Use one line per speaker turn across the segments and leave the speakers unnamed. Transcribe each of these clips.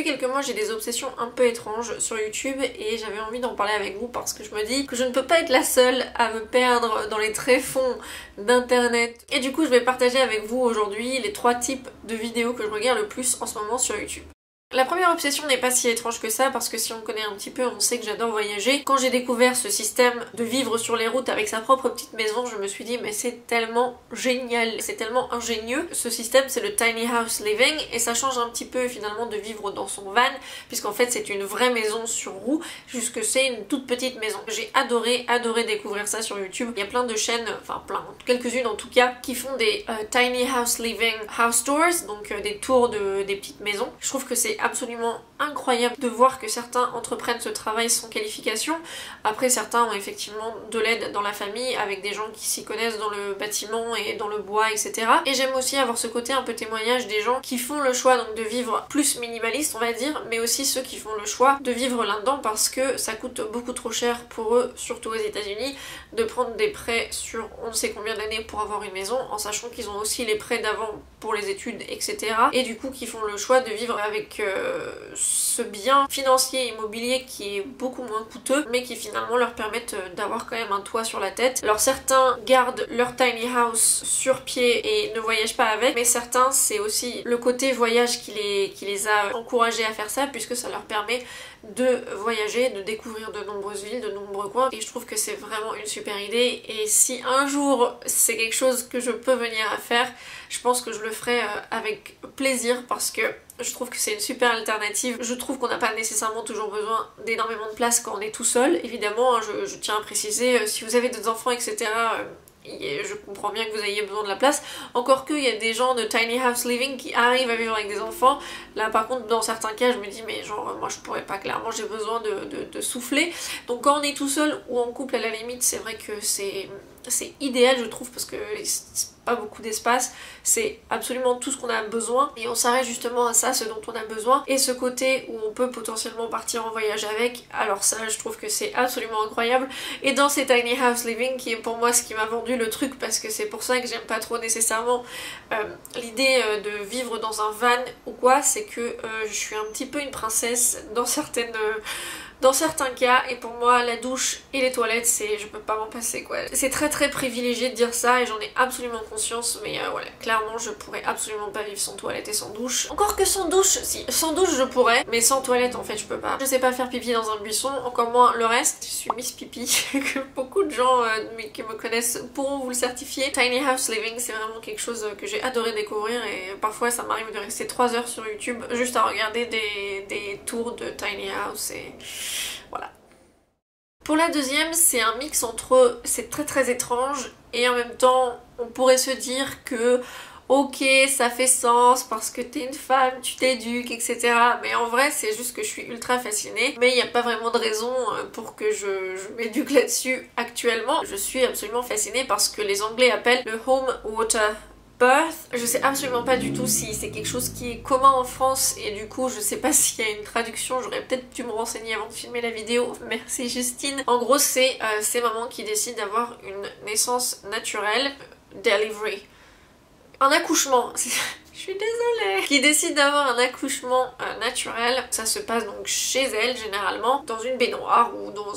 quelques mois j'ai des obsessions un peu étranges sur YouTube et j'avais envie d'en parler avec vous parce que je me dis que je ne peux pas être la seule à me perdre dans les tréfonds d'internet. Et du coup je vais partager avec vous aujourd'hui les 3 types de vidéos que je regarde le plus en ce moment sur YouTube. La première obsession n'est pas si étrange que ça parce que si on me connaît un petit peu, on sait que j'adore voyager. Quand j'ai découvert ce système de vivre sur les routes avec sa propre petite maison, je me suis dit mais c'est tellement génial, c'est tellement ingénieux. Ce système c'est le tiny house living et ça change un petit peu finalement de vivre dans son van puisqu'en fait c'est une vraie maison sur roue jusque c'est une toute petite maison. J'ai adoré découvrir ça sur YouTube. Il y a plein de chaînes, enfin plein, quelques-unes en tout cas, qui font des tiny house living house tours, donc des tours des petites maisons. Je trouve que c'est absolument incroyable de voir que certains entreprennent ce travail sans qualification. Après certains ont effectivement de l'aide dans la famille avec des gens qui s'y connaissent dans le bâtiment et dans le bois, etc. Et j'aime aussi avoir ce côté un peu témoignage des gens qui font le choix donc de vivre plus minimaliste on va dire, mais aussi ceux qui font le choix de vivre là-dedans parce que ça coûte beaucoup trop cher pour eux, surtout aux États-Unis, de prendre des prêts sur on ne sait combien d'années pour avoir une maison, en sachant qu'ils ont aussi les prêts d'avant pour les études, etc. Et du coup qui font le choix de vivre avec ce bien financier immobilier qui est beaucoup moins coûteux mais qui finalement leur permettent d'avoir quand même un toit sur la tête. Alors certains gardent leur tiny house sur pied et ne voyagent pas avec, mais certains c'est aussi le côté voyage qui les a encouragés à faire ça puisque ça leur permet de voyager, de découvrir de nombreuses villes, de nombreux coins et je trouve que c'est vraiment une super idée et si un jour c'est quelque chose que je peux venir à faire, je pense que je le ferai avec plaisir parce que je trouve que c'est une super alternative. Je trouve qu'on n'a pas nécessairement toujours besoin d'énormément de place quand on est tout seul. Évidemment, je tiens à préciser, si vous avez des enfants, etc., je comprends bien que vous ayez besoin de la place. Encore qu'il y a des gens de tiny house living qui arrivent à vivre avec des enfants. Là par contre dans certains cas je me dis mais genre moi je pourrais pas, clairement j'ai besoin de souffler. Donc quand on est tout seul ou en couple à la limite c'est vrai que c'est idéal je trouve parce que c'est pas beaucoup d'espace, c'est absolument tout ce qu'on a besoin et on s'arrête justement à ça, ce dont on a besoin et ce côté où on peut potentiellement partir en voyage avec, alors ça je trouve que c'est absolument incroyable. Et dans ces tiny house living qui est pour moi ce qui m'a vendu le truc parce que c'est pour ça que j'aime pas trop nécessairement l'idée de vivre dans un van ou quoi, c'est que je suis un petit peu une princesse dans certains cas et pour moi la douche et les toilettes c'est je peux pas m'en passer quoi. C'est très privilégié de dire ça et j'en ai absolument conscience mais voilà, clairement je pourrais absolument pas vivre sans toilette et sans douche. Encore que sans douche, si, sans douche je pourrais mais sans toilette en fait je peux pas. Je sais pas faire pipi dans un buisson, encore moins le reste. Je suis Miss Pipi que beaucoup de gens qui me connaissent pourront vous le certifier. Tiny house living c'est vraiment quelque chose que j'ai adoré découvrir et parfois ça m'arrive de rester 3 heures sur YouTube juste à regarder des tours de tiny house et voilà. Pour la deuxième, c'est un mix entre c'est très étrange et en même temps on pourrait se dire que ok ça fait sens parce que t'es une femme, tu t'éduques, etc. Mais en vrai c'est juste que je suis ultra fascinée mais il n'y a pas vraiment de raison pour que je m'éduque là-dessus actuellement. Je suis absolument fascinée parce que les Anglais appellent le home water birth. Je sais absolument pas du tout si c'est quelque chose qui est commun en France et du coup je sais pas s'il y a une traduction, j'aurais peut-être dû me renseigner avant de filmer la vidéo, merci Justine. En gros c'est ces mamans qui décident d'avoir une naissance naturelle, delivery, un accouchement, je suis désolée, qui décident d'avoir un accouchement naturel. Ça se passe donc chez elles généralement, dans une baignoire ou dans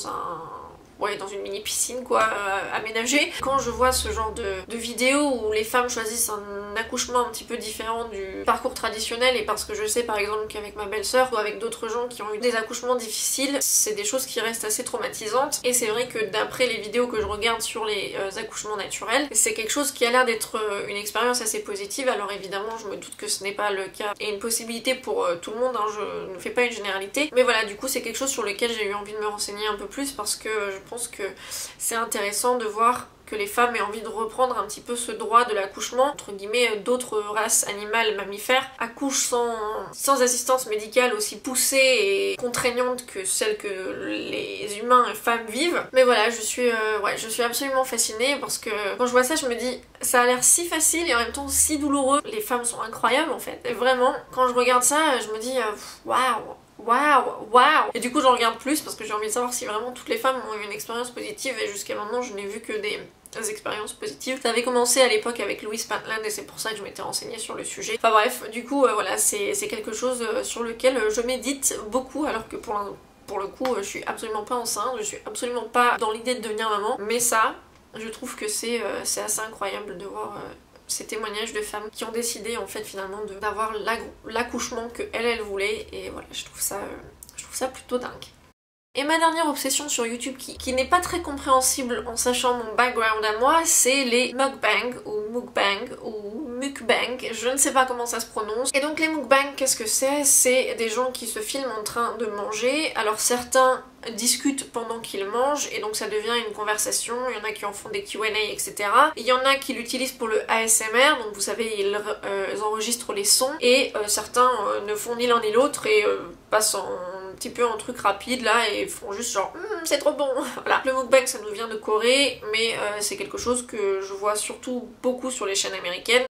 dans une mini piscine quoi, aménagée. Quand je vois ce genre de vidéos où les femmes choisissent un accouchement un petit peu différent du parcours traditionnel et parce que je sais par exemple qu'avec ma belle-sœur ou avec d'autres gens qui ont eu des accouchements difficiles, c'est des choses qui restent assez traumatisantes et c'est vrai que d'après les vidéos que je regarde sur les accouchements naturels, c'est quelque chose qui a l'air d'être une expérience assez positive. Alors évidemment je me doute que ce n'est pas le cas et une possibilité pour tout le monde, hein, je ne fais pas une généralité, mais voilà du coup c'est quelque chose sur lequel j'ai eu envie de me renseigner un peu plus parce que je pense que c'est intéressant de voir que les femmes aient envie de reprendre un petit peu ce droit de l'accouchement. Entre guillemets, d'autres races animales, mammifères, accouchent sans assistance médicale aussi poussée et contraignante que celle que les humains et femmes vivent. Mais voilà, je suis absolument fascinée parce que quand je vois ça, je me dis ça a l'air si facile et en même temps si douloureux. Les femmes sont incroyables en fait. Et vraiment, quand je regarde ça, je me dis waouh, waouh. Et du coup j'en regarde plus parce que j'ai envie de savoir si vraiment toutes les femmes ont eu une expérience positive et jusqu'à maintenant je n'ai vu que expériences positives. Ça avait commencé à l'époque avec Louise Patland et c'est pour ça que je m'étais renseignée sur le sujet. Enfin bref, du coup voilà, c'est quelque chose sur lequel je médite beaucoup alors que pour le coup je suis absolument pas enceinte, je suis absolument pas dans l'idée de devenir maman, mais ça, je trouve que c'est assez incroyable de voir ces témoignages de femmes qui ont décidé en fait finalement d'avoir l'accouchement que elle voulait et voilà, je trouve ça plutôt dingue. Et ma dernière obsession sur YouTube qui n'est pas très compréhensible en sachant mon background à moi, c'est les mukbang ou mukbang, je ne sais pas comment ça se prononce. Et donc les mukbang, qu'est-ce que c'est? C'est des gens qui se filment en train de manger. Alors certains discutent pendant qu'ils mangent et donc ça devient une conversation, il y en a qui en font des Q&A, etc. Il y en a qui l'utilisent pour le ASMR, donc vous savez ils enregistrent les sons et certains ne font ni l'un ni l'autre et passent un petit peu en truc rapide là et font juste genre c'est trop bon. Voilà. Le mukbang ça nous vient de Corée mais c'est quelque chose que je vois surtout beaucoup sur les chaînes américaines.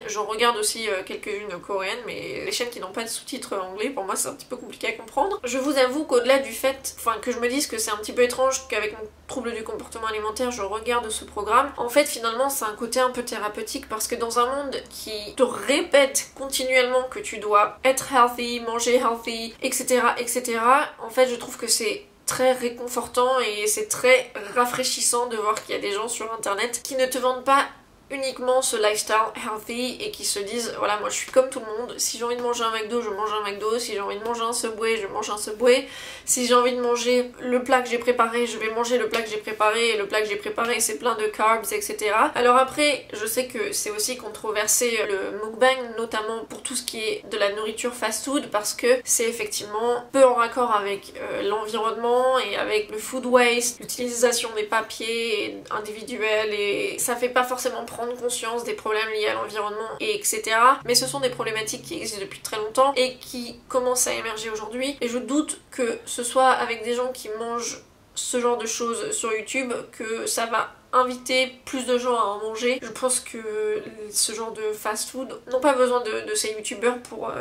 J'en regarde aussi quelques-unes coréennes, mais les chaînes qui n'ont pas de sous-titres anglais, pour moi c'est un petit peu compliqué à comprendre. Je vous avoue qu'au-delà du fait, que je me dise que c'est un petit peu étrange qu'avec mon trouble du comportement alimentaire je regarde ce programme, en fait finalement c'est un côté un peu thérapeutique parce que dans un monde qui te répète continuellement que tu dois être healthy, manger healthy, etc. etc. en fait je trouve que c'est très réconfortant et c'est très rafraîchissant de voir qu'il y a des gens sur internet qui ne te vendent pas uniquement ce lifestyle healthy et qui se disent voilà moi je suis comme tout le monde, si j'ai envie de manger un McDo je mange un McDo, si j'ai envie de manger un Subway je mange un Subway, si j'ai envie de manger le plat que j'ai préparé je vais manger le plat que j'ai préparé et le plat que j'ai préparé c'est plein de carbs etc. Alors après je sais que c'est aussi controversé le mukbang notamment pour tout ce qui est de la nourriture fast food parce que c'est effectivement peu en raccord avec l'environnement et avec le food waste, l'utilisation des papiers individuels et ça fait pas forcément prendre conscience des problèmes liés à l'environnement et etc. Mais ce sont des problématiques qui existent depuis très longtemps et qui commencent à émerger aujourd'hui et je doute que ce soit avec des gens qui mangent ce genre de choses sur YouTube que ça va inviter plus de gens à en manger. Je pense que ce genre de fast food n'ont pas besoin de ces youtubeurs pour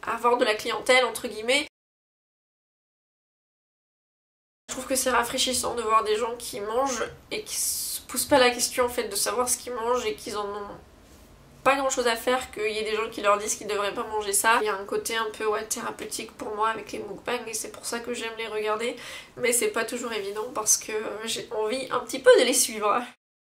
avoir de la clientèle entre guillemets. Je trouve que c'est rafraîchissant de voir des gens qui mangent et qui se posent pas la question en fait de savoir ce qu'ils mangent et qu'ils en ont pas grand chose à faire, qu'il y ait des gens qui leur disent qu'ils devraient pas manger ça. Il y a un côté un peu thérapeutique pour moi avec les mukbangs et c'est pour ça que j'aime les regarder mais c'est pas toujours évident parce que j'ai envie un petit peu de les suivre.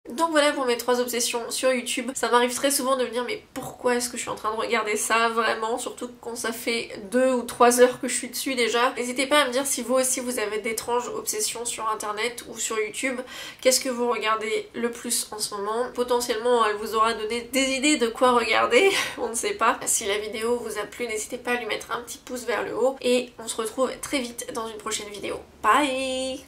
Donc voilà pour mes 3 obsessions sur YouTube. Ça m'arrive très souvent de me dire mais pourquoi est-ce que je suis en train de regarder ça vraiment, surtout quand ça fait 2 ou 3 heures que je suis dessus déjà. N'hésitez pas à me dire si vous aussi vous avez d'étranges obsessions sur internet ou sur YouTube. Qu'est-ce que vous regardez le plus en ce moment? Potentiellement elle vous aura donné des idées de quoi regarder, on ne sait pas. Si la vidéo vous a plu, n'hésitez pas à lui mettre un petit pouce vers le haut et on se retrouve très vite dans une prochaine vidéo. Bye!